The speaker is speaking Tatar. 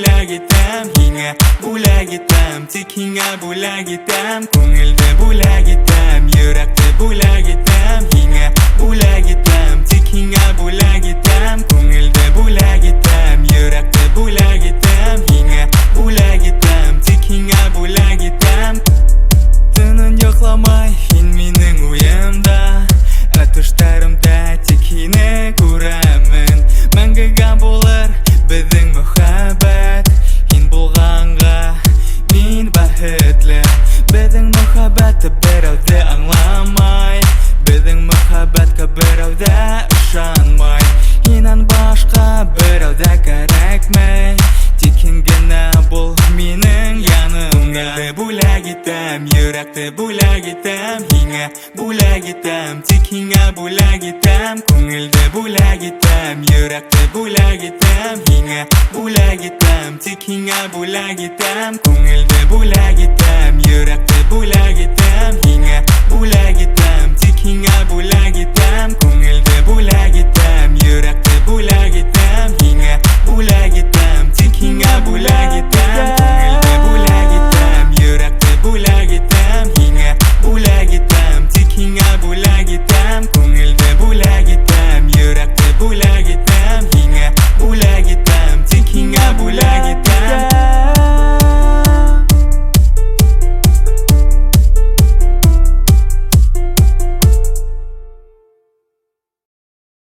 bo'lak etam Hinga bo'lak etam Tik hinga bo'lak etam Ko'ngilda bo'lak etam Yurakda bo'lak etam Hinga bo'lak etam Tik hinga bo'lak etam Ko'ngilda bo'lak etam Yurakda bo'lak etam Hinga bo'lak etam Tik hinga bo'lak etam Tinin yo'qlamay hin mening o'yimda Atuşlarimda tik hini ko'raman Mangaga bo'lar bizning muhabbat Hin bo'lganga men baxtli Bizning muhabbatni birovda anglamay Bizning muhabbatga birovda ishonmay Hindan boshqa birovda kerakmay Tikingina bo'l mening yonimda bo'lak etam Yurakda bo'lak etam Hinga bo'lak etam Tik hinga bo'lak etam Ko'ngilda bo'lak etam Yurakda bo'lak etam Hinga bo'lak etam Tik hinga bo'lak etam Ko'ngilda bo'lak etam Yurakda bo'lak etam Hinga bo'lak etam Tik hinga bo'lak etam